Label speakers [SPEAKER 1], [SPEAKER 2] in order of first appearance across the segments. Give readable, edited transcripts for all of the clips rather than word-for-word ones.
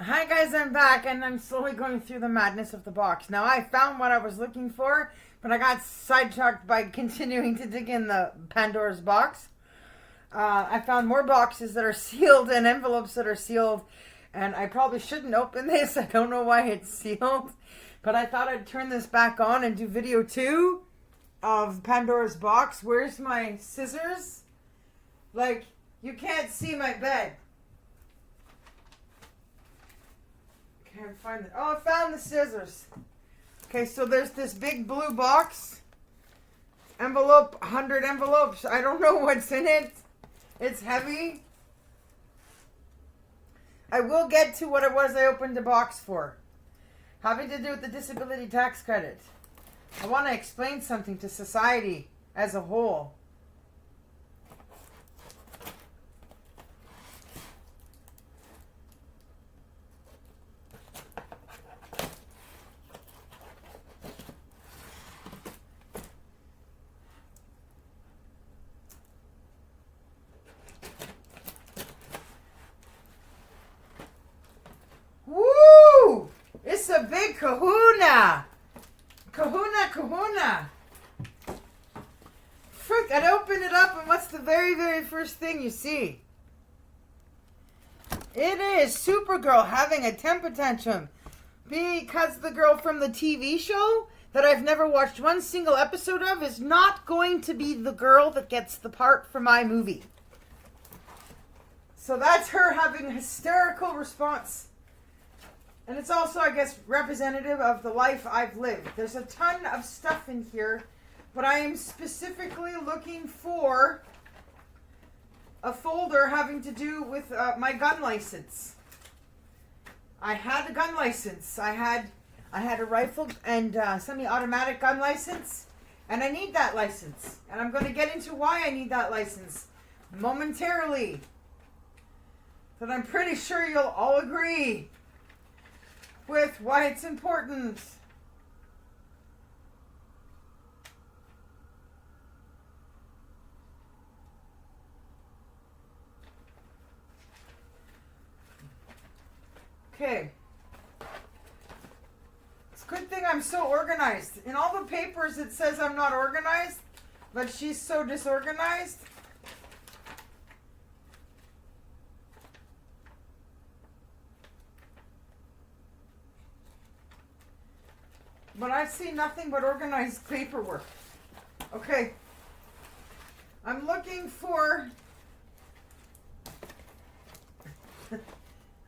[SPEAKER 1] Hi guys, I'm back and I'm slowly going through the madness of the box. Now I found what I was looking for, but I got sidetracked by continuing to dig in the Pandora's box. I found more boxes that are sealed and envelopes that are sealed, and I probably shouldn't open this. I don't know why it's sealed, but I thought I'd turn this back on and do video 2 of Pandora's box. Where's my scissors? Like, you can't see my bed. Can't find it. Oh, I found the scissors. Okay, so there's this big blue box. Envelope, 100 envelopes. I don't know what's in it. It's heavy. I will get to what it was I opened the box for. Having to do with the disability tax credit. I want to explain something to society as a whole. Woo! It's a big kahuna! Kahuna! Frick, I'd open it up and what's the very, very first thing you see? It is Supergirl having a temper tantrum. Because the girl from the TV show that I've never watched one single episode of is not going to be the girl that gets the part for my movie. So that's her having a hysterical response. And it's also, I guess, representative of the life I've lived. There's a ton of stuff in here, but I am specifically looking for a folder having to do with my gun license. I had a gun license. I had a rifle and semi-automatic gun license, and I need that license. And I'm going to get into why I need that license momentarily. But I'm pretty sure you'll all agree with why it's important. Okay. It's a good thing I'm so organized. In all the papers it says I'm not organized, but she's so disorganized. But I see nothing but organized paperwork. Okay. I'm looking for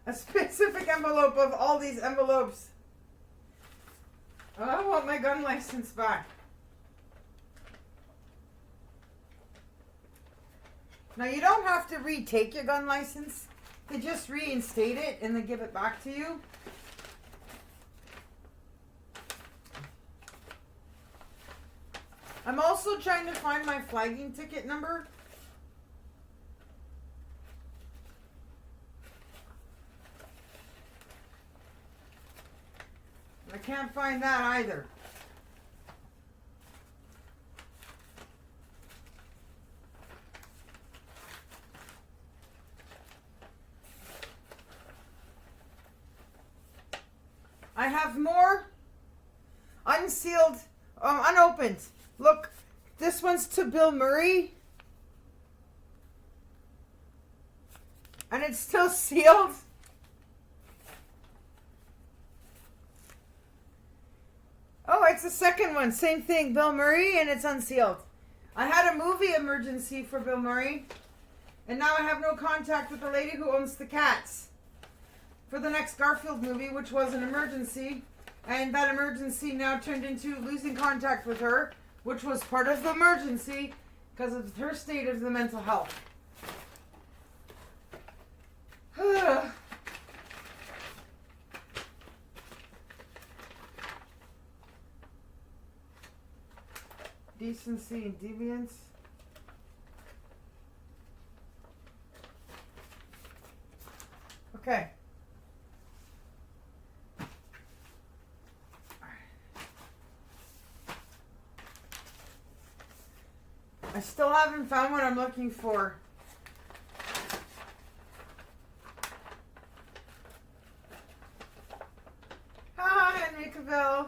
[SPEAKER 1] a specific envelope of all these envelopes. I want my gun license back. Now you don't have to retake your gun license. They just reinstate it and they give it back to you. I'm also trying to find my flagging ticket number. I can't find that either. I have more unsealed, unopened. Look, this one's to Bill Murray. And it's still sealed. Oh, it's the second one. Same thing, Bill Murray, and it's unsealed. I had a movie emergency for Bill Murray. And now I have no contact with the lady who owns the cats for the next Garfield movie, which was an emergency. And that emergency now turned into losing contact with her, which was part of the emergency because of her state of the mental health. Decency and deviance. Okay. I still haven't found what I'm looking for. Cavill.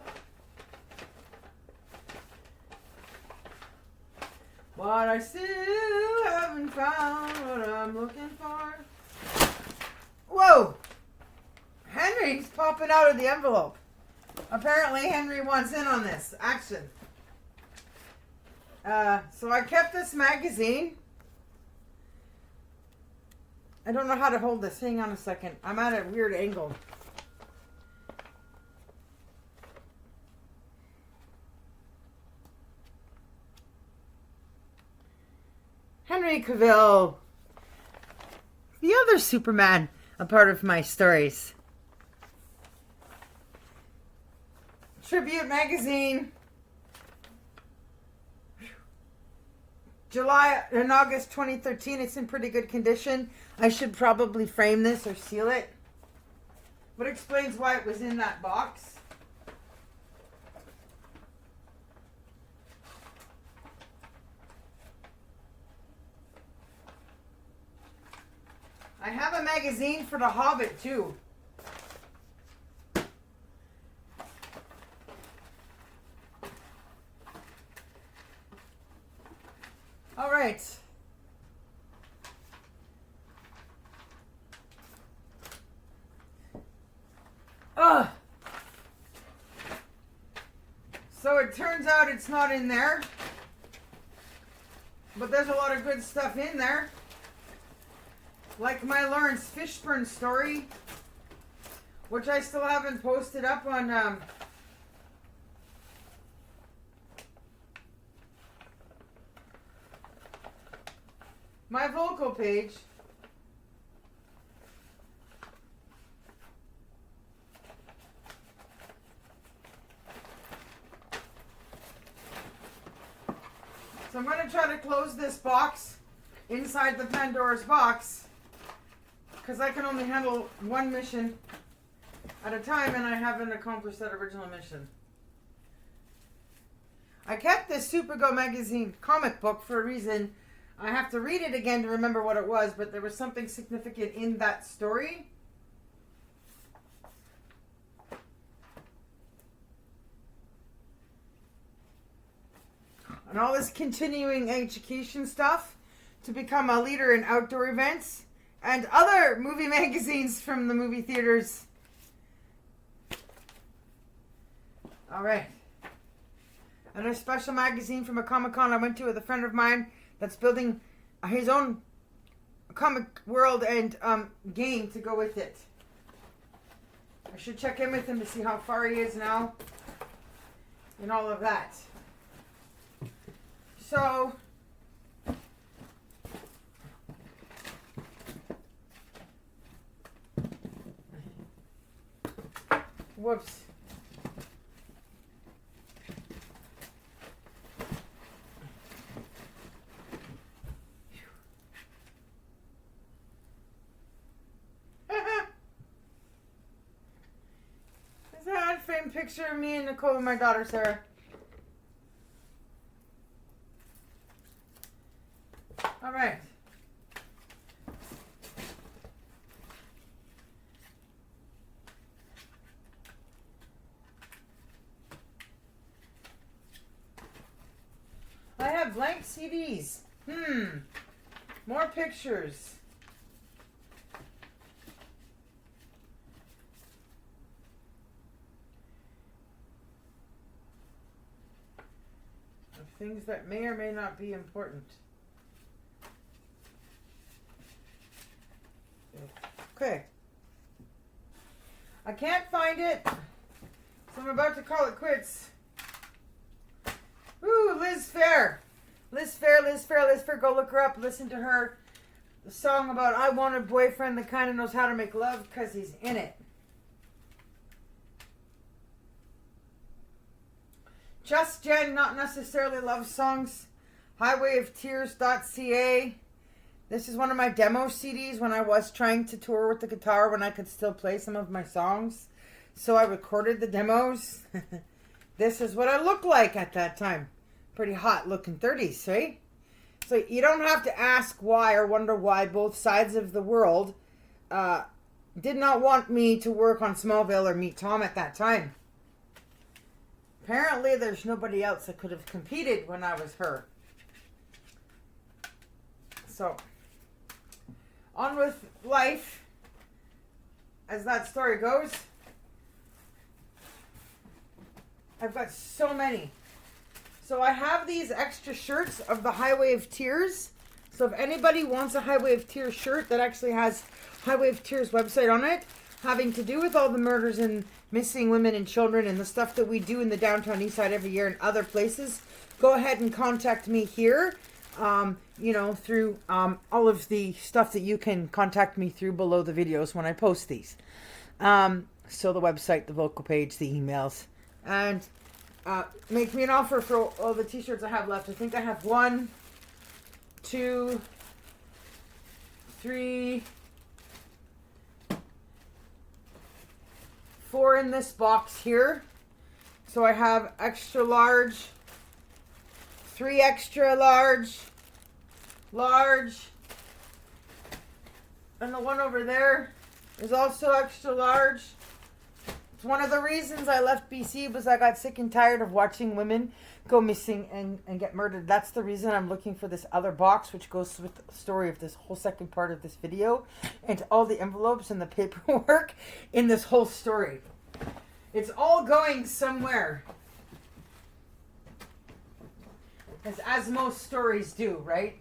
[SPEAKER 1] But I still haven't found what I'm looking for. Whoa! Henry's popping out of the envelope. Apparently Henry wants in on this action. So I kept this magazine. I don't know how to hold this. Hang on a second. I'm at a weird angle. Henry Cavill. The other Superman, a part of my stories. Tribute magazine. July and August 2013. It's in pretty good condition. I should probably frame this or seal it. What explains why it was in that box? I have a magazine for The Hobbit too. All right. So it turns out it's not in there. But there's a lot of good stuff in there. Like my Lawrence Fishburne story, which I still haven't posted up on my vocal page. So I'm going to try to close this box inside the Pandora's box because I can only handle one mission at a time and I haven't accomplished that original mission. I kept this Supergirl magazine comic book for a reason. I have to read it again to remember what it was, but there was something significant in that story. And all this continuing education stuff to become a leader in outdoor events and other movie magazines from the movie theaters. All right. And a special magazine from a Comic-Con I went to with a friend of mine that's building his own comic world and game to go with it. I should check in with him to see how far he is now and all of that. So, whoops. Is that a framed picture of me and Nicole and my daughter Sarah? All right. I have blank CDs. More pictures. Of things that may or may not be important. Okay. I can't find it, so I'm about to call it quits. Ooh, Liz Phair. Liz Phair. Go look her up. Listen to her. The song about I want a boyfriend that kind of knows how to make love because he's in it. Just Jen, not necessarily love songs. Highwayoftears.ca. This is one of my demo CDs when I was trying to tour with the guitar when I could still play some of my songs. So I recorded the demos. This is what I looked like at that time. Pretty hot looking 30s, right? So you don't have to ask why or wonder why both sides of the world did not want me to work on Smallville or Meet Tom at that time. apparently there's nobody else that could have competed when I was her. So, on with life, as that story goes. I've got so many. So I have these extra shirts of the Highway of Tears. So if anybody wants a Highway of Tears shirt that actually has Highway of Tears website on it, having to do with all the murders and missing women and children and the stuff that we do in the downtown east side every year and other places, go ahead and contact me here. Through all of the stuff that you can contact me through below the videos when I post these. So the website, the vocal page, the emails. And make me an offer for all the t-shirts I have left. I think I have 1, 2, 3, 4 in this box here. So I have extra large, 3 extra large, and the one over there is also extra large. It's one of the reasons I left BC was I got sick and tired of watching women go missing and get murdered. That's the reason I'm looking for this other box, which goes with the story of this whole second part of this video and all the envelopes and the paperwork in this whole story. It's all going somewhere. As most stories do, right?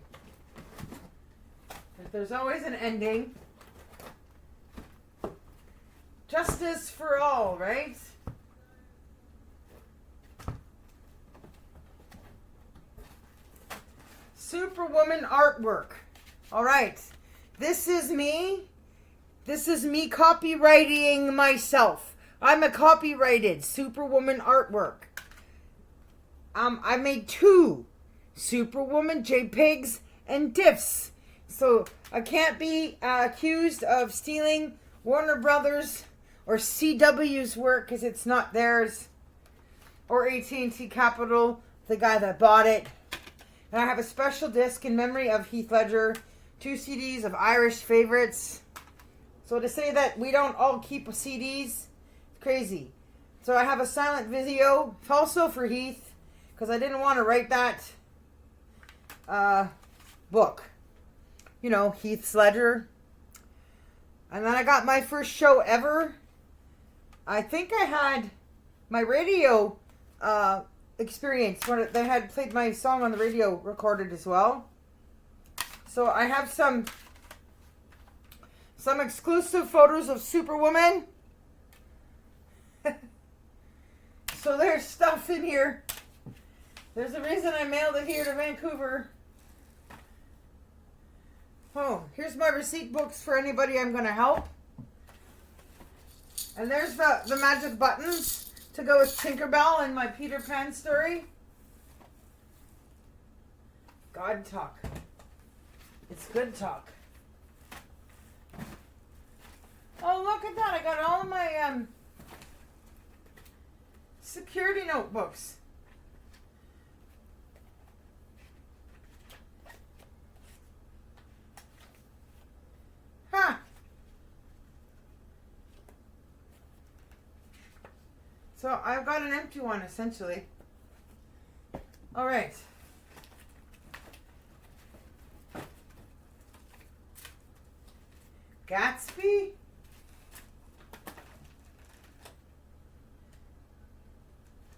[SPEAKER 1] But there's always an ending. Justice for all, right? Superwoman artwork. All right. This is me. This is me copywriting myself. I'm a copyrighted Superwoman artwork. I made 2 Superwoman JPEGs and DIFs. So I can't be accused of stealing Warner Brothers or CW's work because it's not theirs. Or AT&T Capital, the guy that bought it. And I have a special disc in memory of Heath Ledger. 2 CDs of Irish favorites. So to say that we don't all keep CDs, it's crazy. So I have a silent video also for Heath, because I didn't want to write that book. You know, Heath's Ledger. And then I got my first show ever. I think I had my radio experience when they had played my song on the radio recorded as well. So I have some exclusive photos of Superwoman. So there's stuff in here. There's a reason I mailed it here to Vancouver. Oh, here's my receipt books for anybody I'm going to help. And there's the magic buttons to go with Tinkerbell and my Peter Pan story. God talk. It's good talk. Oh, look at that. I got all of my security notebooks. Huh. So I've got an empty one, essentially. All right. Gatsby?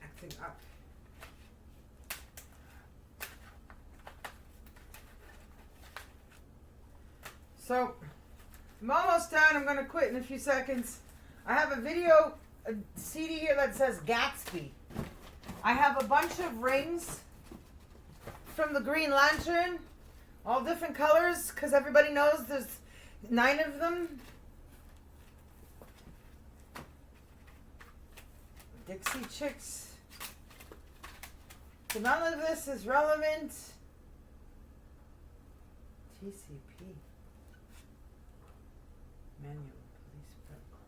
[SPEAKER 1] Acting up. So, I'm almost done. I'm going to quit in a few seconds. I have a CD here that says Gatsby. I have a bunch of rings from the Green Lantern. All different colors, because everybody knows there's 9 of them. Dixie Chicks. So none of this is relevant. TCP. Manual police protocol.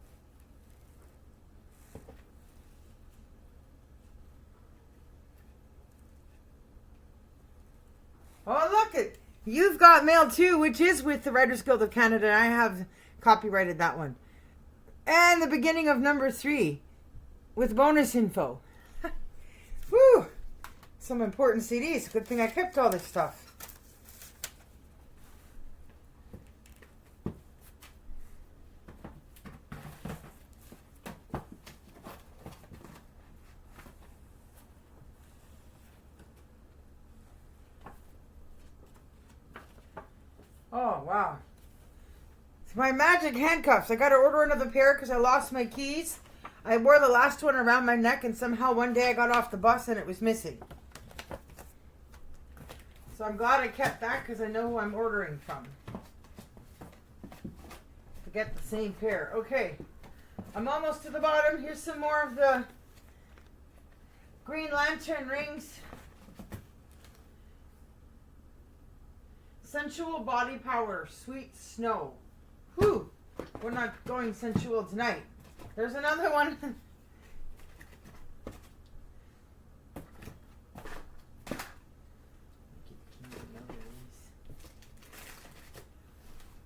[SPEAKER 1] Oh, look it. You've Got Mail too, which is with the Writers Guild of Canada. I have copyrighted that one. And the beginning of number 3 with bonus info. Some important CDs. Good thing I kept all this stuff. Oh, wow. It's my magic handcuffs. I got to order another pair because I lost my keys. I wore the last one around my neck and somehow one day I got off the bus and it was missing. So I'm glad I kept that because I know who I'm ordering from. To get the same pair. Okay. I'm almost to the bottom. Here's some more of the Green Lantern rings. Sensual Body Powder, Sweet Snow. Whew. We're not going sensual tonight. There's another one.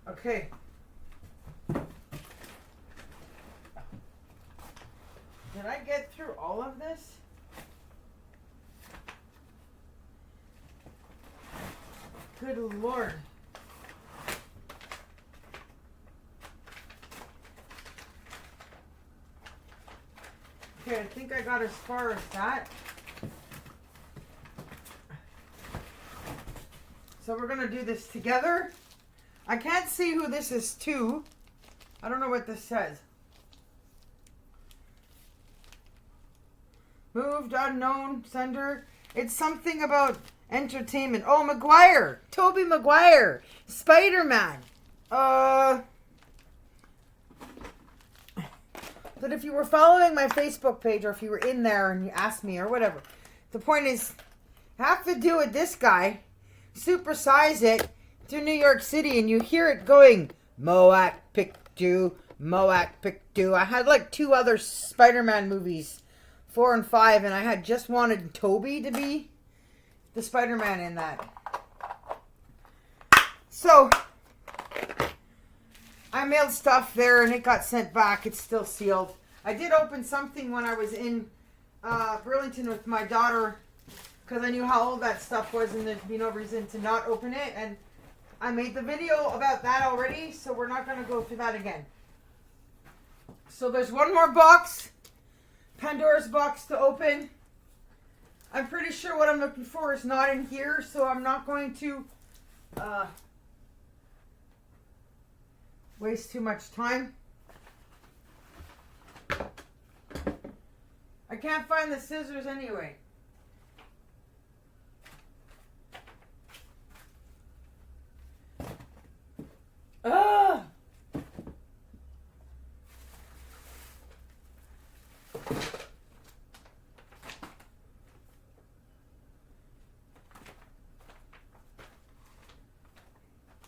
[SPEAKER 1] Okay. Did I get through all of this? Good Lord. Okay, I think I got as far as that. So we're going to do this together. I can't see who this is to. I don't know what this says. Moved, unknown, sender. It's something about entertainment. Oh, Maguire. Tobey Maguire. Spider-Man. But if you were following my Facebook page or if you were in there and you asked me or whatever, the point is, you have to do with this guy, supersize it to New York City and you hear it going, Moat Pictou, Moat Pictou. I had like 2 other Spider-Man movies, 4 and 5, and I had just wanted Tobey to be the Spider-Man in that. So, I mailed stuff there and it got sent back. It's still sealed. I did open something when I was in Burlington with my daughter because I knew how old that stuff was and there'd be no reason to not open it. And I made the video about that already, so we're not going to go through that again. So there's one more box, Pandora's box to open. I'm pretty sure what I'm looking for is not in here, so I'm not going to waste too much time. I can't find the scissors anyway. Ugh!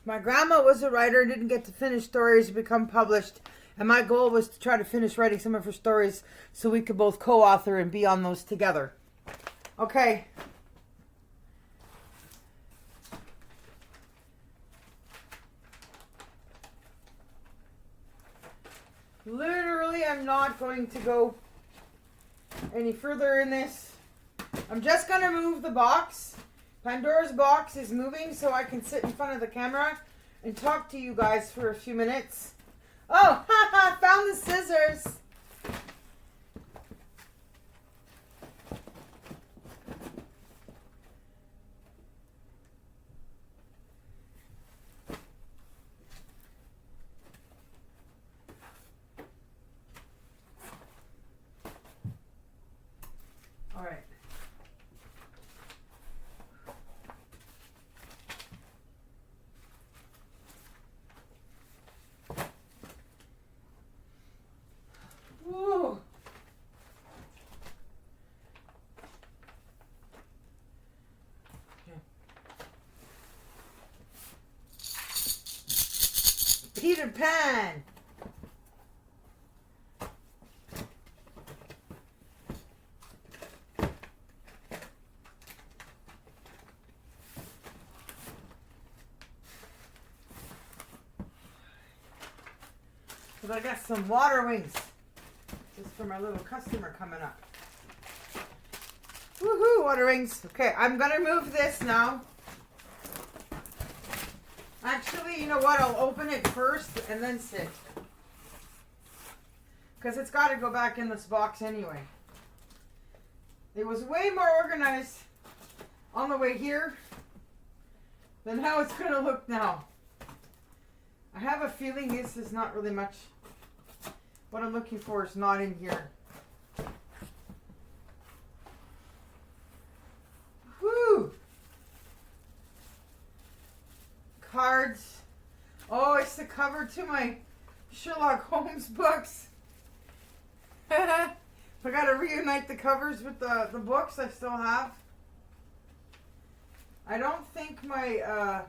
[SPEAKER 1] My grandma was a writer and didn't get to finish stories to become published. And my goal was to try to finish writing some of her stories so we could both co-author and be on those together. Okay. Literally, I'm not going to go any further in this. I'm just going to move the box. Pandora's box is moving so I can sit in front of the camera and talk to you guys for a few minutes. Oh, haha, found the scissors. All right. Woo. Peter Pan. But I got some water wings. Just for my little customer coming up. Woohoo, water rings. Okay, I'm going to move this now. Actually, you know what? I'll open it first and then sit. Because it's got to go back in this box anyway. It was way more organized on the way here than how it's going to look now. I have a feeling this is not really much. What I'm looking for is not in here. Whew. Cards. Oh, it's the cover to my Sherlock Holmes books. I gotta reunite the covers with the books I still have. I don't think my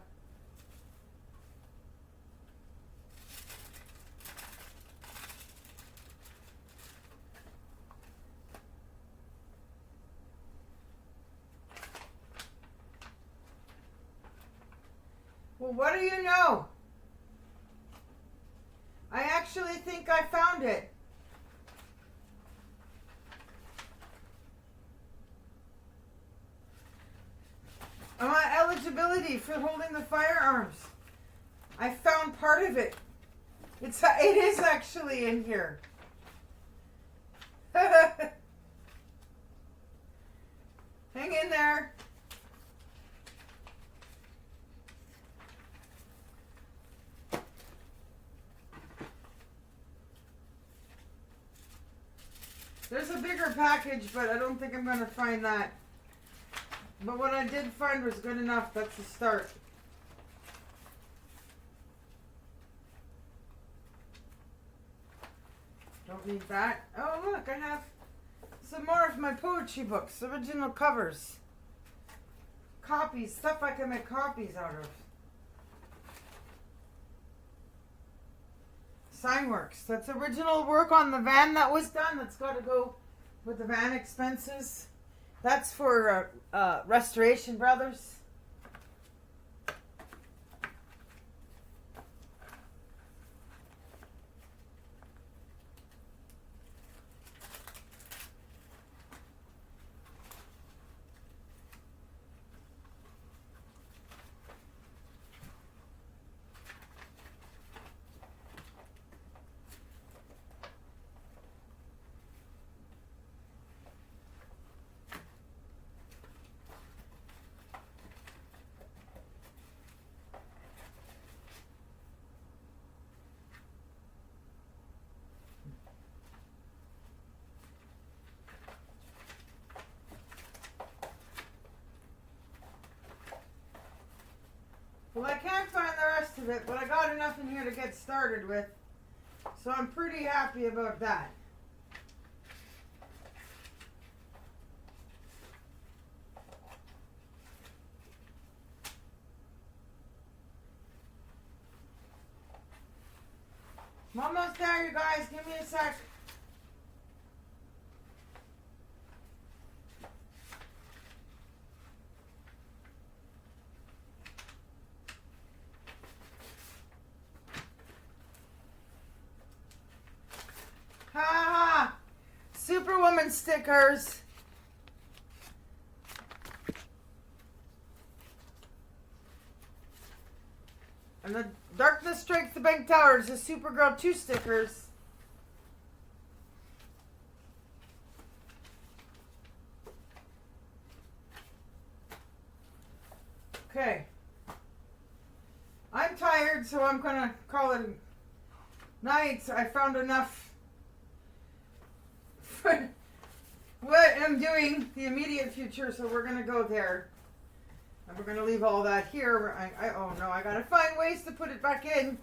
[SPEAKER 1] well, what do you know? I actually think I found it. Eligibility for holding the firearms. I found part of it. It is actually in here. Hang in there. There's a bigger package, but I don't think I'm going to find that. But what I did find was good enough. That's the start. Don't need that. Oh, look, I have some more of my poetry books. Original covers. Copies. Stuff I can make copies out of. Signworks. That's original work on the van that was done. That's got to go with the van expenses. That's for Restoration Brothers. Well, I can't find the rest of it, but I got enough in here to get started with. So I'm pretty happy about that. I'm almost there, you guys. Give me a sec. Ha! Superwoman stickers. And the Darkness Strikes the Bank Towers, the Supergirl 2 stickers. Okay. I'm tired, so I'm gonna call it night. I found enough for what I'm doing, the immediate future, so we're gonna go there. And we're gonna leave all that here. Oh no, I gotta find ways to put it back in.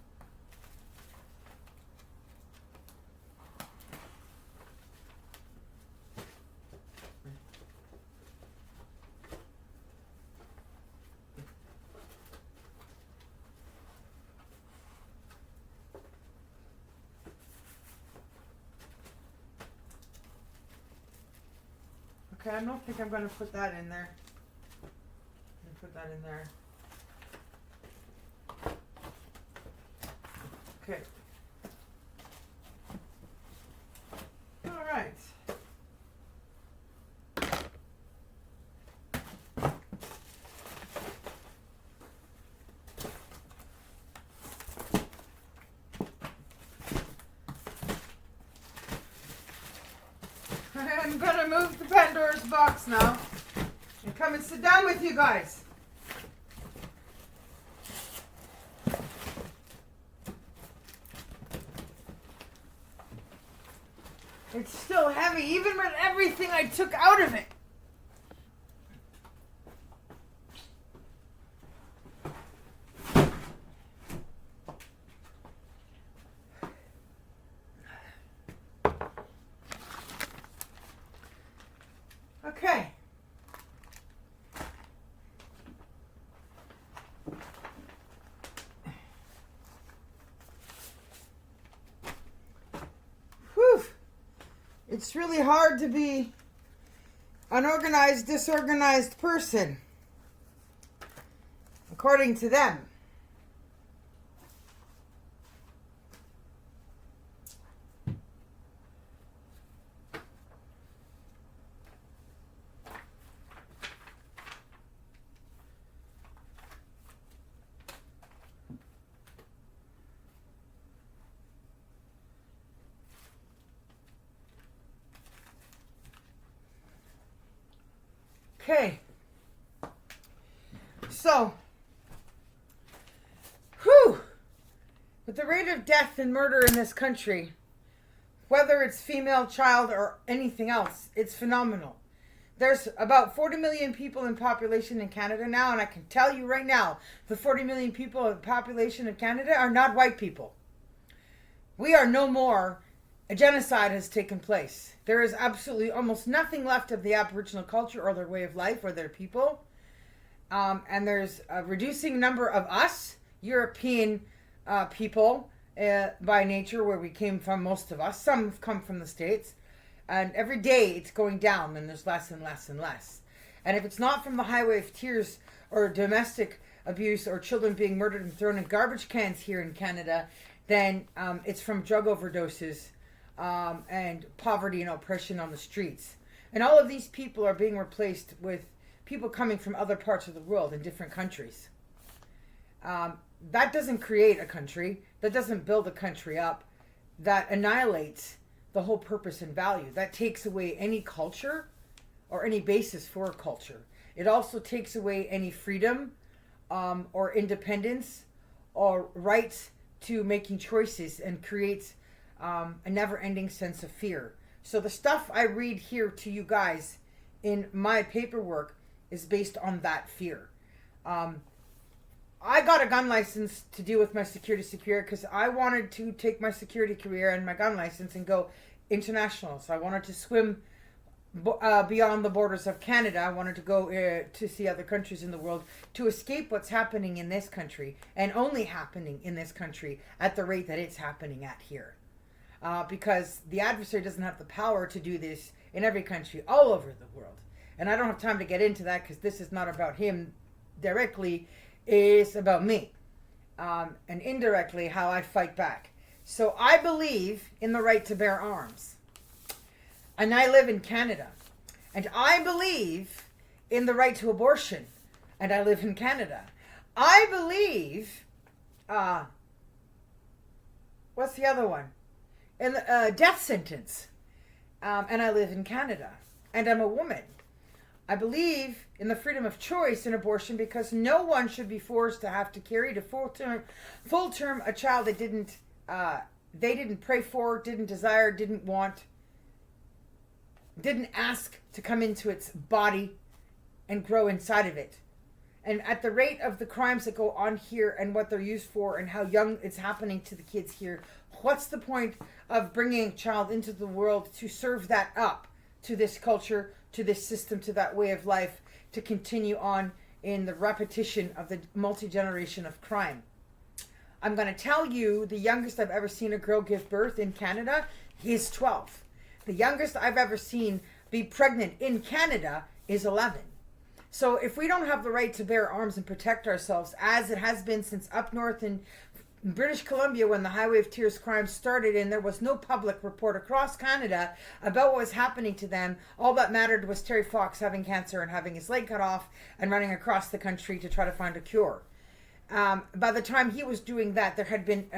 [SPEAKER 1] Okay, I don't think I'm gonna put that in there. Put that in there. Okay. All right. I'm gonna move the Pandora's box now and come and sit down with you guys. It's still heavy, even with everything I took out of it. Okay. Whew. It's really hard to be an organized, disorganized person, according to them. Okay, so, with the rate of death and murder in this country, whether it's female, child, or anything else, it's phenomenal. There's about 40 million people in population in Canada now, and I can tell you right now, the 40 million people in population of Canada are not white people. We are no more. A genocide has taken place. There is absolutely almost nothing left of the Aboriginal culture or their way of life or their people. And there's a reducing number of us, European people, by nature, where we came from, most of us. Some have come from the States. And every day it's going down, and there's less and less and less. And if it's not from the highway of tears or domestic abuse or children being murdered and thrown in garbage cans here in Canada, then it's from drug overdoses. And poverty and oppression on the streets. And all of these people are being replaced with people coming from other parts of the world in different countries. That doesn't create a country. That doesn't build a country up. That annihilates the whole purpose and value. That takes away any culture or any basis for a culture. It also takes away any freedom or independence or rights to making choices, and creates a never-ending sense of fear. So the stuff I read here to you guys in my paperwork is based on that fear. I got a gun license to deal with my security because I wanted to take my security career and my gun license and go international. So I wanted to swim beyond the borders of Canada. I wanted to go to see other countries in the world to escape what's happening in this country, and only happening in this country at the rate that it's happening at here. Because the adversary doesn't have the power to do this in every country all over the world. And I don't have time to get into that because this is not about him directly. It's about me. And indirectly how I fight back. So I believe in the right to bear arms. And I live in Canada. And I believe in the right to abortion. And I live in Canada. I believe, what's the other one? In the death sentence. And I live in Canada. And I'm a woman. I believe in the freedom of choice in abortion because no one should be forced to have to carry to full term a child they didn't pray for, didn't desire, didn't want, didn't ask to come into its body and grow inside of it. And at the rate of the crimes that go on here and what they're used for and how young it's happening to the kids here, what's the point of bringing a child into the world to serve that up to this culture, to this system, to that way of life, to continue on in the repetition of the multi-generation of crime? I'm going to tell you, the youngest I've ever seen a girl give birth in Canada is 12. The youngest I've ever seen be pregnant in Canada is 11. So if we don't have the right to bear arms and protect ourselves, as it has been since up north in British Columbia when the Highway of Tears crimes started and there was no public report across Canada about what was happening to them, all that mattered was Terry Fox having cancer and having his leg cut off and running across the country to try to find a cure. By the time he was doing that, there had been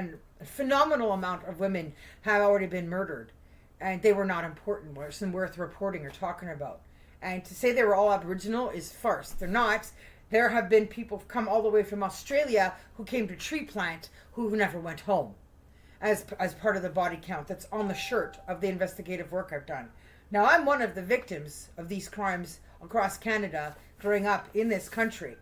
[SPEAKER 1] a phenomenal amount of women had already been murdered. and they were not important, wasn't worth reporting or talking about. And to say they were all Aboriginal is farce. They're not. There have been people come all the way from Australia who came to tree plant who never went home as part of the body count that's on the shirt of the investigative work I've done. Now, I'm one of the victims of these crimes across Canada growing up in this country.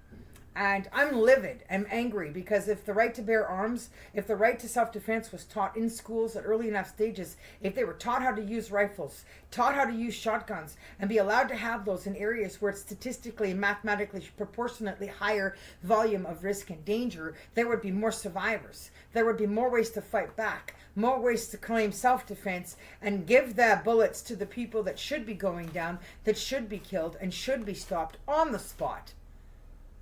[SPEAKER 1] And I'm livid. I'm angry because if the right to bear arms, if the right to self-defense was taught in schools at early enough stages, if they were taught how to use rifles, taught how to use shotguns, and be allowed to have those in areas where it's statistically and mathematically proportionately higher volume of risk and danger, there would be more survivors. There would be more ways to fight back, more ways to claim self-defense and give the bullets to the people that should be going down, that should be killed and should be stopped on the spot.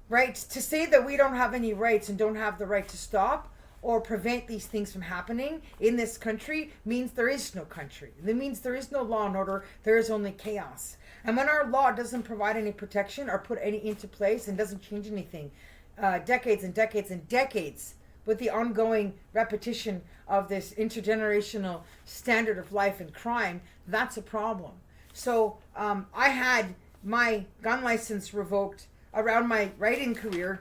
[SPEAKER 1] Right? To say that we don't have any rights and don't have the right to stop or prevent these things from happening in this country means there is no country. It means there is no law and order. There is only chaos. And when our law doesn't provide any protection or put any into place and doesn't change anything, decades and decades and decades with the ongoing repetition of this intergenerational standard of life and crime, that's a problem. So I had my gun license revoked around my writing career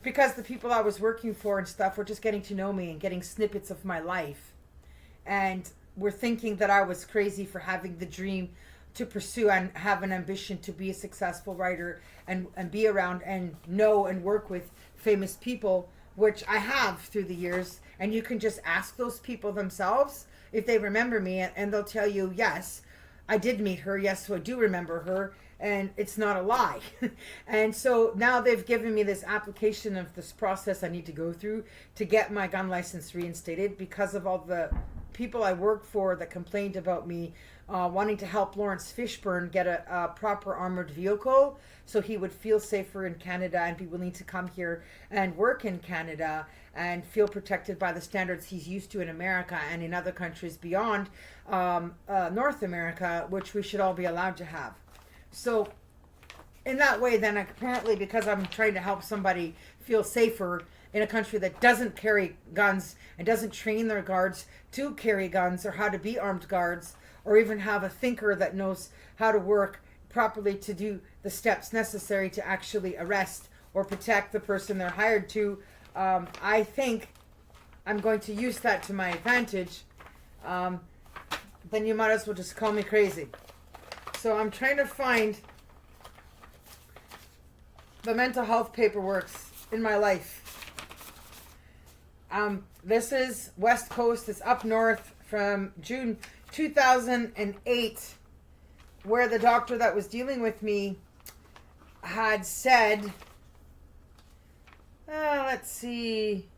[SPEAKER 1] because the people I was working for and stuff were just getting to know me and getting snippets of my life and were thinking that I was crazy for having the dream to pursue and have an ambition to be a successful writer and be around and know and work with famous people, which I have through the years. And you can just ask those people themselves if they remember me, and they'll tell you, yes, I did meet her. Yes, so I do remember her. And it's not a lie. And so now they've given me this application of this process I need to go through to get my gun license reinstated because of all the people I worked for that complained about me wanting to help Lawrence Fishburne get a proper armored vehicle so he would feel safer in Canada and be willing to come here and work in Canada and feel protected by the standards he's used to in America and in other countries beyond North America, which we should all be allowed to have. So in that way, then apparently because I'm trying to help somebody feel safer in a country that doesn't carry guns and doesn't train their guards to carry guns or how to be armed guards or even have a thinker that knows how to work properly to do the steps necessary to actually arrest or protect the person they're hired to, I think I'm going to use that to my advantage. Then you might as well just call me crazy. So I'm trying to find the mental health paperwork in my life. This is West Coast. It's up north from June 2008, where the doctor that was dealing with me had said, let's see.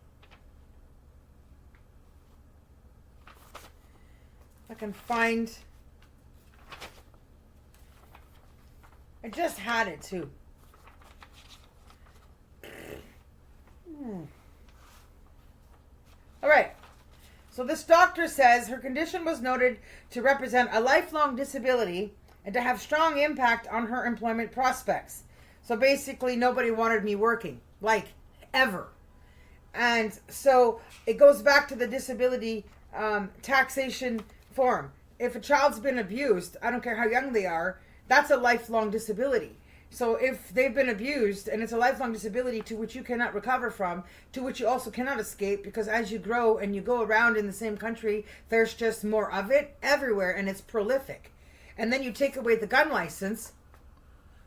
[SPEAKER 1] I can find... I just had it too. All right. So this doctor says her condition was noted to represent a lifelong disability and to have strong impact on her employment prospects. So basically nobody wanted me working, like ever. And so it goes back to the disability taxation form. If a child's been abused, I don't care how young they are, that's a lifelong disability. So if they've been abused and it's a lifelong disability to which you cannot recover from, to which you also cannot escape, because as you grow and you go around in the same country, there's just more of it everywhere and it's prolific. And then you take away the gun license,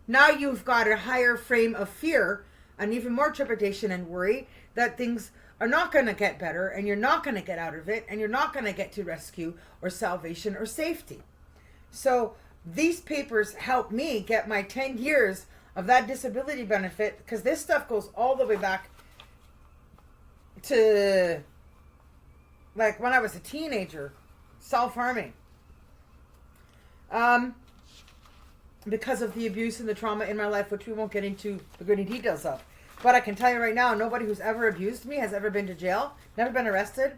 [SPEAKER 1] now you've got a higher frame of fear and even more trepidation and worry that things are not going to get better and you're not going to get out of it and you're not going to get to rescue or salvation or safety. So these papers help me get my 10 years of that disability benefit, because this stuff goes all the way back to like when I was a teenager, self-harming. Because of the abuse and the trauma in my life, which we won't get into the gritty details of. But I can tell you right now, nobody who's ever abused me has ever been to jail, never been arrested,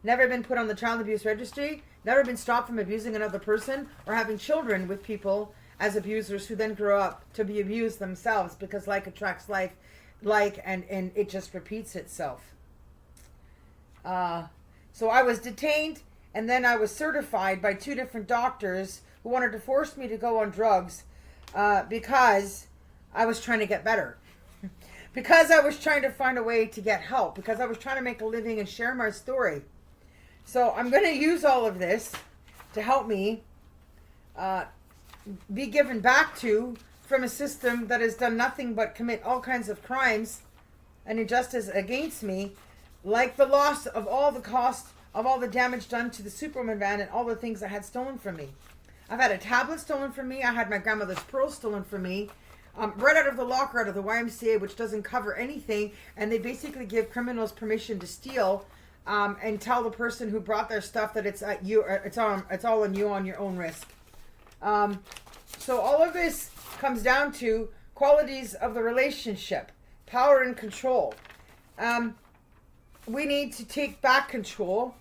[SPEAKER 1] never been put on the child abuse registry, never been stopped from abusing another person or having children with people as abusers who then grow up to be abused themselves, because like attracts like, and it just repeats itself. So I was detained And then I was certified by 2 different doctors who wanted to force me to go on drugs because I was trying to get better. Because I was trying to find a way to get help. Because I was trying to make a living and share my story. So I'm going to use all of this to help me be given back to from a system that has done nothing but commit all kinds of crimes and injustice against me, like the loss of all the cost of all the damage done to the Superwoman van and all the things I had stolen from me. I've had a tablet stolen from me. I had my grandmother's pearls stolen from me, right out of the locker, out of the YMCA, which doesn't cover anything. And they basically give criminals permission to steal and tell the person who brought their stuff that it's at you. It's all on you on your own risk. So all of this comes down to qualities of the relationship, power and control. We need to take back control.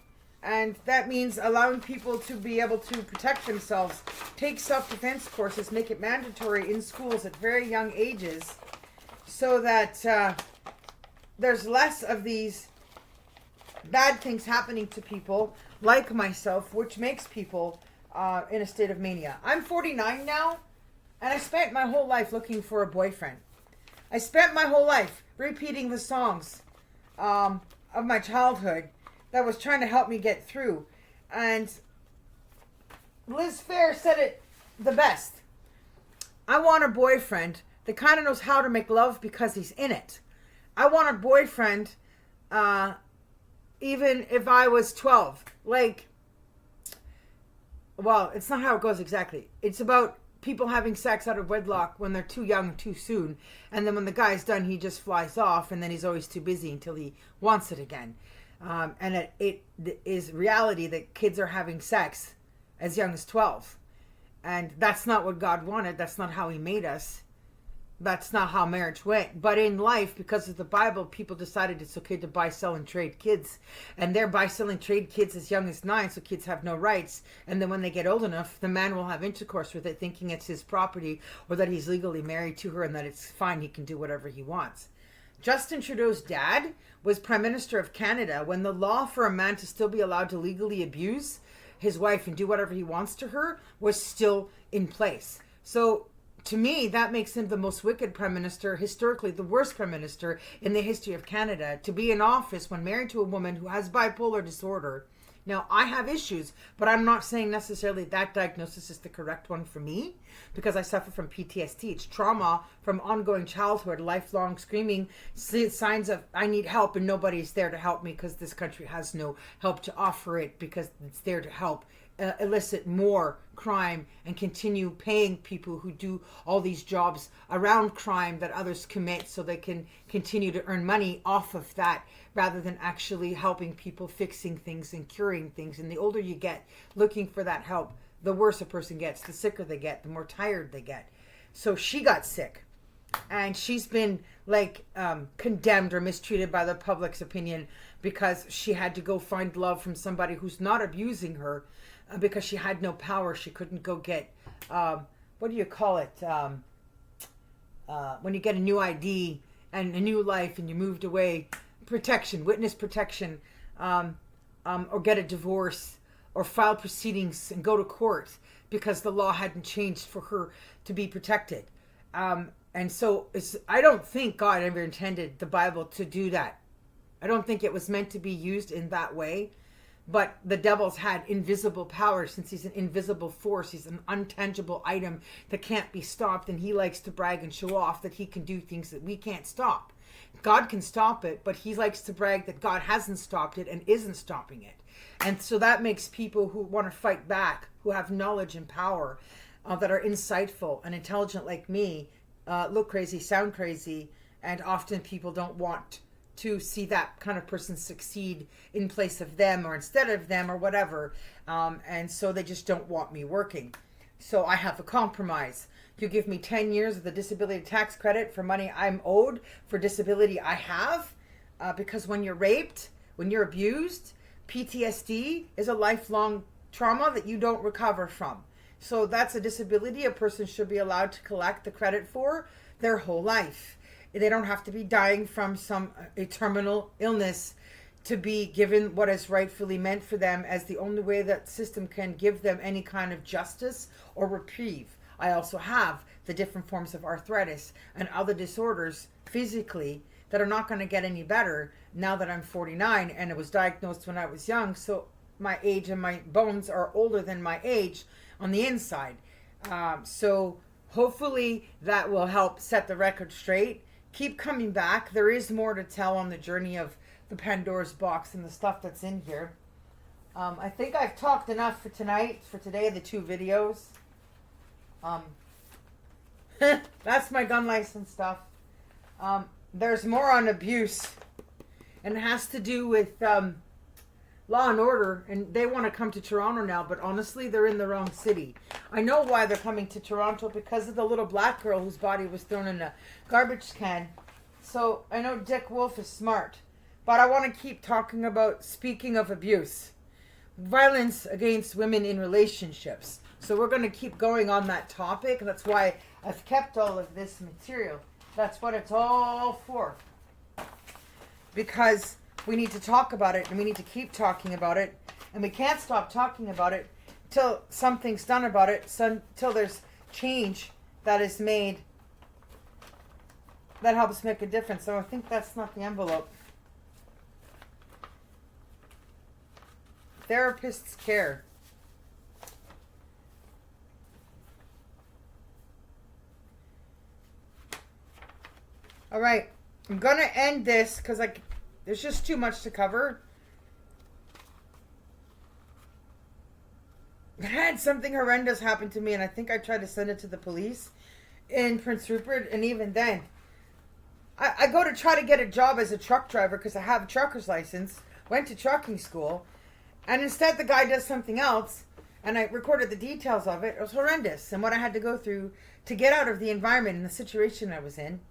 [SPEAKER 1] And that means allowing people to be able to protect themselves, take self-defense courses, make it mandatory in schools at very young ages so that there's less of these bad things happening to people like myself, which makes people in a state of mania. I'm 49 now, and I spent my whole life looking for a boyfriend. I spent my whole life repeating the songs of my childhood that was trying to help me get through. And Liz Phair said it the best. I want a boyfriend that kind of knows how to make love because he's in it. I want a boyfriend even if I was 12. Like, well, it's not how it goes exactly. It's about people having sex out of wedlock when they're too young too soon. And then when the guy's done, he just flies off, and then he's always too busy until he wants it again. And it is reality that kids are having sex as young as 12. And that's not what God wanted. That's not how he made us. That's not how marriage went. But in life, because of the Bible, people decided it's okay to buy, sell, and trade kids. And they're buy, sell, and trade kids as young as 9, so kids have no rights. And then when they get old enough, the man will have intercourse with it, thinking it's his property, or that he's legally married to her and that it's fine, he can do whatever he wants. Justin Trudeau's dad was Prime Minister of Canada when the law for a man to still be allowed to legally abuse his wife and do whatever he wants to her was still in place. So to me, that makes him the most wicked Prime Minister, historically the worst Prime Minister in the history of Canada, to be in office when married to a woman who has bipolar disorder. Now, I have issues, but I'm not saying necessarily that diagnosis is the correct one for me, because I suffer from PTSD. It's trauma from ongoing childhood, lifelong screaming signs of I need help, and nobody's there to help me because this country has no help to offer it, because it's there to help elicit more crime and continue paying people who do all these jobs around crime that others commit so they can continue to earn money off of that, rather than actually helping people, fixing things and curing things. And the older you get looking for that help, the worse a person gets, the sicker they get, the more tired they get. So she got sick, and she's been like condemned or mistreated by the public's opinion because she had to go find love from somebody who's not abusing her, because she had no power. She couldn't go get what do you call it when you get a new ID and a new life and you moved away, protection, witness protection, or get a divorce or file proceedings and go to court because the law hadn't changed for her to be protected. And so I don't think God ever intended the Bible to do that. I don't think it was meant to be used in that way. But the devil's had invisible power, since he's an invisible force. He's an untangible item that can't be stopped, and he likes to brag and show off that he can do things that we can't stop. God can stop it, but he likes to brag that God hasn't stopped it and isn't stopping it. And so that makes people who want to fight back, who have knowledge and power, that are insightful and intelligent like me, look crazy, sound crazy, and often people don't want to see that kind of person succeed in place of them or instead of them or whatever. And so they just don't want me working. So I have a compromise. You give me 10 years of the disability tax credit for money I'm owed for disability I have. Because when you're raped, when you're abused, PTSD is a lifelong trauma that you don't recover from. So that's a disability a person should be allowed to collect the credit for their whole life. They don't have to be dying from some a terminal illness to be given what is rightfully meant for them, as the only way that system can give them any kind of justice or reprieve. I also have the different forms of arthritis and other disorders physically that are not going to get any better now that I'm 49, and it was diagnosed when I was young. So my age and my bones are older than my age on the inside. So hopefully that will help set the record straight. Keep coming back. There is more to tell on the journey of the Pandora's box and the stuff that's in here. I think I've talked enough for tonight, for today, the 2 videos. That's my gun license stuff. There's more on abuse, and it has to do with law and order, and they want to come to Toronto now, but honestly, they're in the wrong city. I know why they're coming to Toronto, because of the little black girl whose body was thrown in a garbage can. So I know Dick Wolf is smart, but I want to keep talking about, speaking of abuse, violence against women in relationships. So we're going to keep going on that topic. That's why I've kept all of this material. That's what it's all for. Because we need to talk about it, and we need to keep talking about it, and we can't stop talking about it till something's done about it, so till there's change that is made that helps make a difference. So I think that's not the envelope. Therapist's care. All right, I'm going to end this because there's just too much to cover. I had something horrendous happen to me, and I think I tried to send it to the police in Prince Rupert, and even then, I go to try to get a job as a truck driver because I have a trucker's license, went to trucking school, and instead the guy does something else, and I recorded the details of it. It was horrendous, and what I had to go through to get out of the environment and the situation I was in.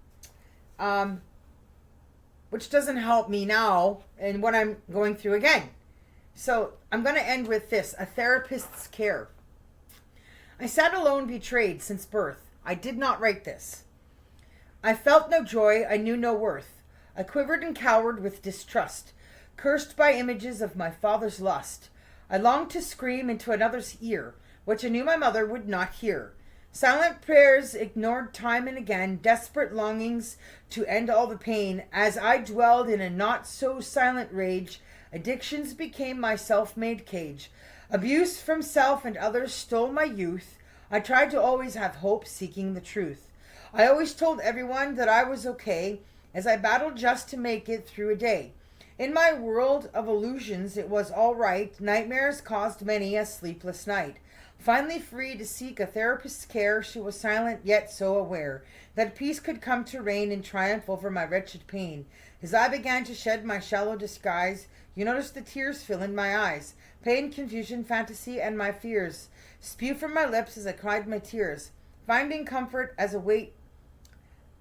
[SPEAKER 1] Which doesn't help me now and what I'm going through again. So I'm going to end with this, a therapist's care. I sat alone, betrayed since birth. I did not write this. I felt no joy, I knew no worth. I quivered and cowered with distrust, cursed by images of my father's lust. I longed to scream into another's ear, which I knew my mother would not hear. Silent prayers ignored time and again, desperate longings to end all the pain. As I dwelled in a not-so-silent rage, addictions became my self-made cage. Abuse from self and others stole my youth. I tried to always have hope, seeking the truth. I always told everyone that I was okay, as I battled just to make it through a day. In my world of illusions, it was all right. Nightmares caused many a sleepless night. Finally free to seek a therapist's care, she was silent yet so aware that peace could come to reign in triumph over my wretched pain. As I began to shed my shallow disguise, you noticed the tears fill in my eyes. Pain, confusion, fantasy, and my fears spew from my lips as I cried my tears. Finding comfort as a weight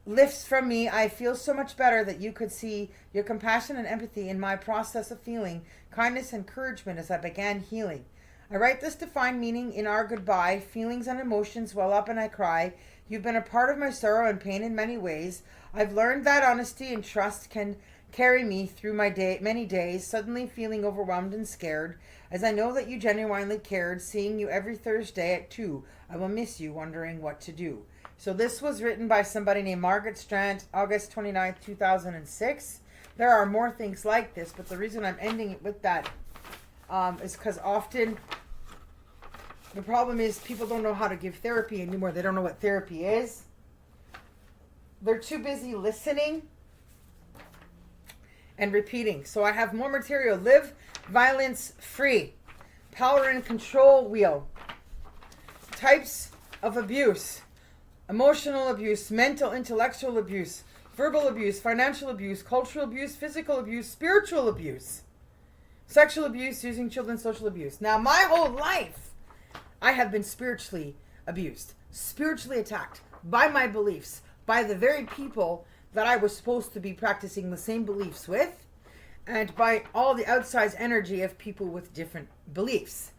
[SPEAKER 1] lifts from me, I feel so much better that you could see your compassion and empathy in my process of feeling, kindness and encouragement as I began healing. I write this to find meaning in our goodbye. Feelings and emotions well up and I cry. You've been a part of my sorrow and pain in many ways. I've learned that honesty and trust can carry me through my many days, suddenly feeling overwhelmed and scared, as I know that you genuinely cared, seeing you every Thursday at 2. I will miss you, wondering what to do. So this was written by somebody named Margaret Strand, August 29th, 2006. There are more things like this, but the reason I'm ending it with that is because often the problem is people don't know how to give therapy anymore. They don't know what therapy is. They're too busy listening and repeating. So I have more material. Live violence free. Power and control wheel. Types of abuse. Emotional abuse, mental, intellectual abuse, verbal abuse, financial abuse, cultural abuse, physical abuse, spiritual abuse, sexual abuse, using children, social abuse. Now, my whole life, I have been spiritually abused, spiritually attacked by my beliefs, by the very people that I was supposed to be practicing the same beliefs with, and by all the outsized energy of people with different beliefs.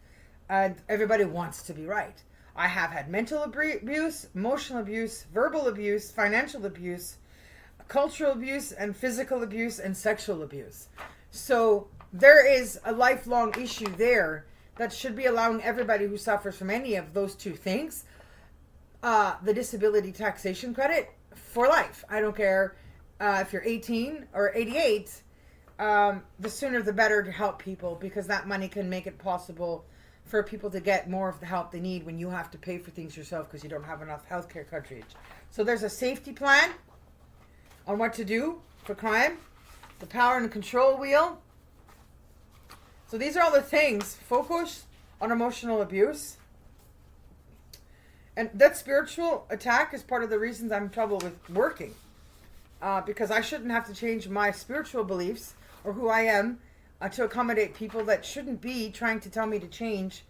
[SPEAKER 1] And everybody wants to be right. I have had mental abuse, emotional abuse, verbal abuse, financial abuse, cultural abuse, and physical abuse, and sexual abuse. So there is a lifelong issue there that should be allowing everybody who suffers from any of those two things the disability taxation credit for life. I don't care if you're 18 or 88. The sooner the better to help people, because that money can make it possible for people to get more of the help they need when you have to pay for things yourself because you don't have enough healthcare coverage. So there's a safety plan on what to do for crime, the power and control wheel. So these are all the things. Focus on emotional abuse. And that spiritual attack is part of the reasons I'm in trouble with working. Because I shouldn't have to change my spiritual beliefs or who I am to accommodate people that shouldn't be trying to tell me to change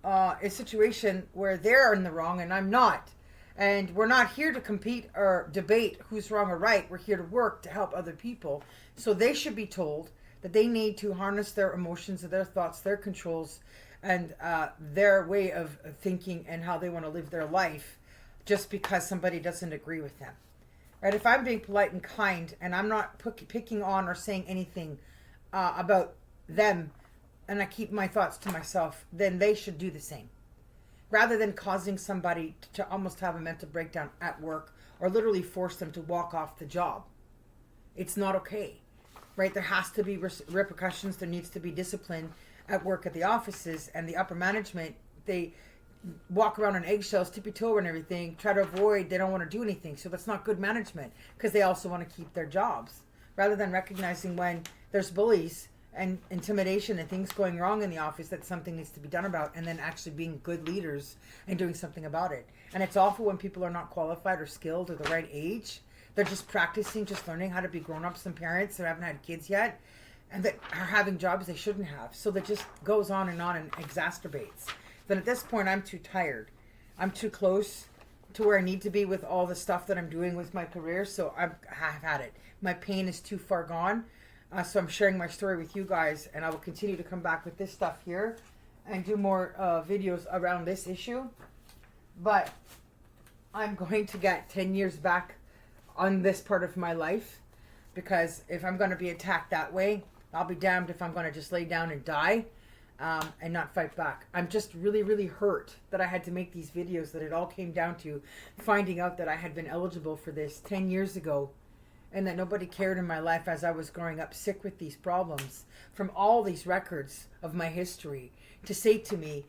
[SPEAKER 1] a situation where they're in the wrong and I'm not. And we're not here to compete or debate who's wrong or right. We're here to work to help other people. So they should be told that they need to harness their emotions, their thoughts, their controls, and their way of thinking and how they want to live their life just because somebody doesn't agree with them. Right? If I'm being polite and kind and I'm not picking on or saying anything about them and I keep my thoughts to myself, then they should do the same. Rather than causing somebody to almost have a mental breakdown at work or literally force them to walk off the job. It's not okay. Right? There has to be repercussions. There needs to be discipline at work at the offices, and the upper management, they walk around on eggshells, tippy-toe and everything, try to avoid, they don't want to do anything. So that's not good management because they also want to keep their jobs. Rather than recognizing when there's bullies and intimidation and things going wrong in the office that something needs to be done about, and then actually being good leaders and doing something about it. And it's awful when people are not qualified or skilled or the right age. They're just practicing, just learning how to be grown-ups and parents that haven't had kids yet and that are having jobs they shouldn't have. So that just goes on and exacerbates. Then at this point, I'm too tired. I'm too close to where I need to be with all the stuff that I'm doing with my career. So I've had it. My pain is too far gone. So I'm sharing my story with you guys, and I will continue to come back with this stuff here and do more videos around this issue. But I'm going to get 10 years back on this part of my life, because if I'm going to be attacked that way, I'll be damned if I'm going to just lay down and die and not fight back. I'm just really, really hurt that I had to make these videos, that it all came down to finding out that I had been eligible for this 10 years ago and that nobody cared in my life as I was growing up sick with these problems from all these records of my history to say to me,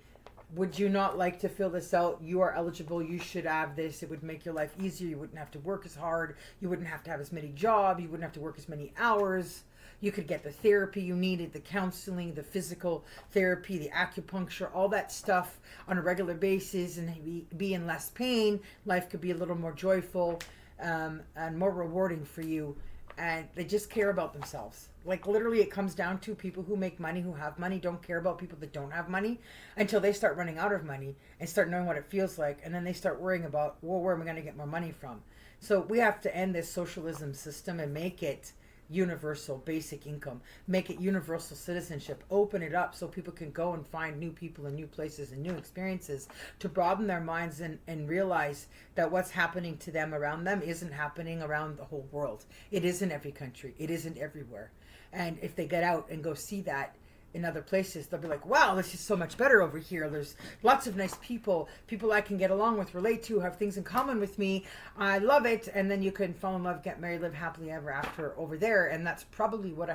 [SPEAKER 1] would you not like to fill this out? You are eligible. You should have this. It would make your life easier. You wouldn't have to work as hard. You wouldn't have to have as many jobs. You wouldn't have to work as many hours. You could get the therapy you needed, the counseling, the physical therapy, the acupuncture, all that stuff on a regular basis, and be in less pain. Life could be a little more joyful and more rewarding for you. And they just care about themselves. Like literally it comes down to people who make money, who have money, don't care about people that don't have money until they start running out of money and start knowing what it feels like. And then they start worrying about, well, where am I going to get more money from? So we have to end this socialism system and make it universal basic income, make it universal citizenship, open it up so people can go and find new people and new places and new experiences to broaden their minds and realize that what's happening to them around them isn't happening around the whole world. It isn't every country. It isn't everywhere. And if they get out and go see that in other places, they'll be like, wow, this is so much better over here. There's lots of nice people I can get along with, relate to, have things in common with me. I love it. And then you can fall in love, get married, live happily ever after over there. And that's probably what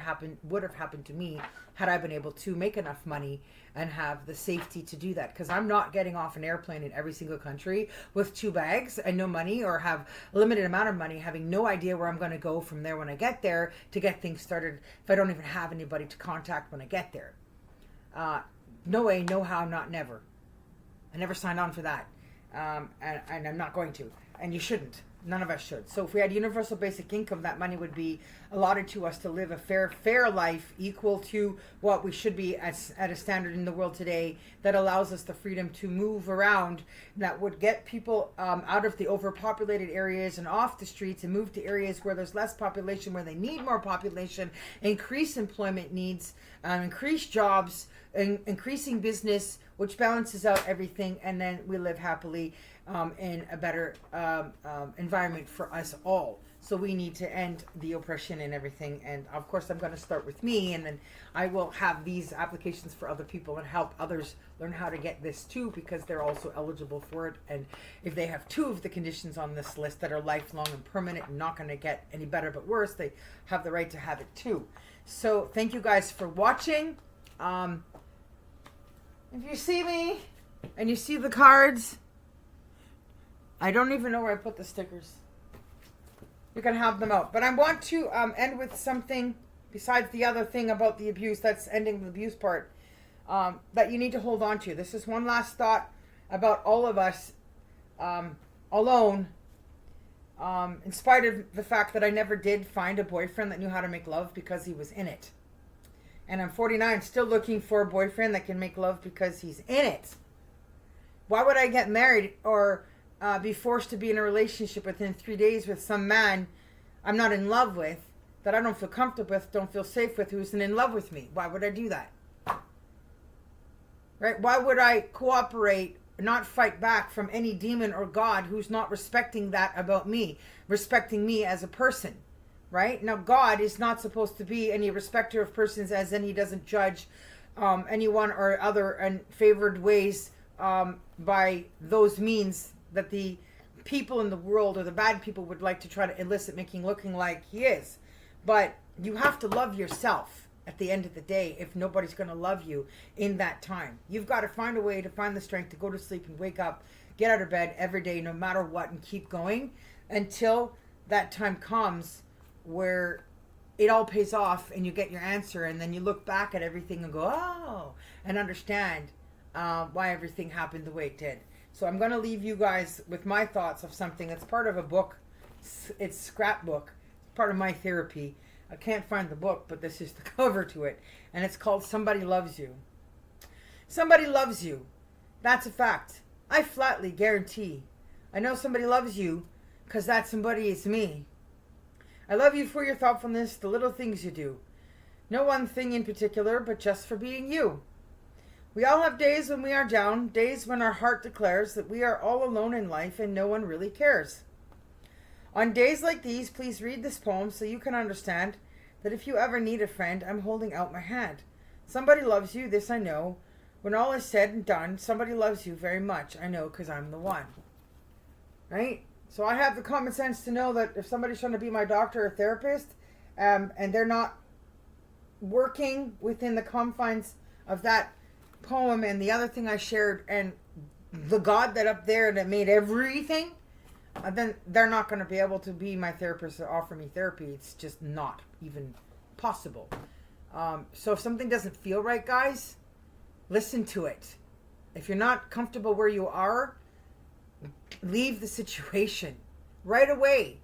[SPEAKER 1] would have happened to me had I been able to make enough money and have the safety to do that. Because I'm not getting off an airplane in every single country with 2 bags and no money, or have a limited amount of money, having no idea where I'm going to go from there when I get there to get things started if I don't even have anybody to contact when I get there. No way, no how, not never. I never signed on for that. And I'm not going to. And you shouldn't. None of us should. So if we had universal basic income, that money would be allotted to us to live a fair life equal to what we should be at a standard in the world today, that allows us the freedom to move around, that would get people out of the overpopulated areas and off the streets and move to areas where there's less population, where they need more population, increase employment needs, increase jobs, increasing business, which balances out everything, and then we live happily in a better environment for us all. So we need to end the oppression and everything. And of course, I'm going to start with me, and then I will have these applications for other people and help others learn how to get this too, because they're also eligible for it. And if they have 2 of the conditions on this list that are lifelong and permanent and not going to get any better but worse, they have the right to have it too. So thank you guys for watching. If you see me and you see the cards, I don't even know where I put the stickers. You can have them out. But I want to end with something besides the other thing about the abuse. That's ending the abuse part. That you need to hold on to. This is one last thought about all of us alone. In spite of the fact that I never did find a boyfriend that knew how to make love because he was in it. And I'm 49, still looking for a boyfriend that can make love because he's in it. Why would I get married or be forced to be in a relationship within 3 days with some man I'm not in love with, that I don't feel comfortable with, don't feel safe with, who isn't in love with me? Why would I do that? Right? Why would I cooperate, not fight back from any demon or God who's not respecting that about me, respecting me as a person? Right? Now, God is not supposed to be any respecter of persons, as in he doesn't judge anyone or other in favored ways by those means that the people in the world or the bad people would like to try to elicit, making looking like he is. But you have to love yourself at the end of the day if nobody's going to love you in that time. You've got to find a way to find the strength to go to sleep and wake up, get out of bed every day, no matter what, and keep going until that time comes where it all pays off and you get your answer, and then you look back at everything and go, oh, and understand why everything happened the way it did. So I'm going to leave you guys with my thoughts of something that's part of a book. It's scrapbook, part of my therapy. I can't find the book, but this is the cover to it, and it's called Somebody Loves You. Somebody loves you. That's a fact. I flatly guarantee. I know somebody loves you because that somebody is me. I love you for your thoughtfulness, the little things you do. No one thing in particular, but just for being you. We all have days when we are down, days when our heart declares that we are all alone in life and no one really cares. On days like these, please read this poem so you can understand that if you ever need a friend, I'm holding out my hand. Somebody loves you, this I know. When all is said and done, somebody loves you very much. I know because I'm the one. Right? So I have the common sense to know that if somebody's trying to be my doctor or therapist, and they're not working within the confines of that poem and the other thing I shared and the God that up there that made everything, then they're not going to be able to be my therapist or offer me therapy. It's just not even possible. So if something doesn't feel right, guys, listen to it. If you're not comfortable where you are, leave the situation right away.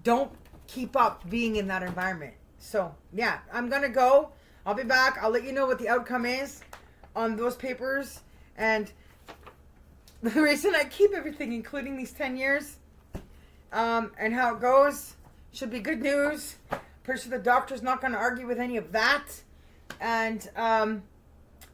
[SPEAKER 1] Don't keep up being in that environment. So yeah, I'm gonna go. I'll be back. I'll let you know what the outcome is on those papers. And the reason I keep everything, including these 10 years, and how it goes, should be good news. Pretty sure the doctor's not going to argue with any of that. And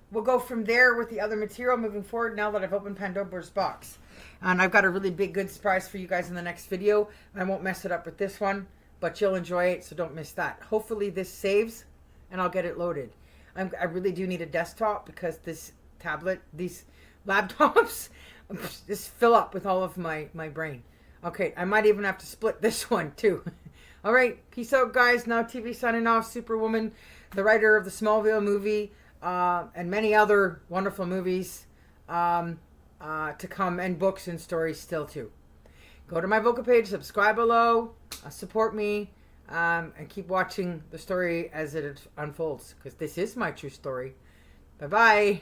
[SPEAKER 1] we'll go from there with the other material moving forward now that I've opened Pandora's box. And I've got a really big, good surprise for you guys in the next video. I won't mess it up with this one, but you'll enjoy it, so don't miss that. Hopefully this saves, and I'll get it loaded. I really do need a desktop because this tablet, these laptops, just fill up with all of my brain. Okay, I might even have to split this one too. All right, peace out, guys. Now TV signing off. Superwoman, the writer of the Smallville movie, and many other wonderful movies to come, and books and stories still too. Go to my vocal page, subscribe below, support me, and keep watching the story as it unfolds, because this is my true story. Bye-bye.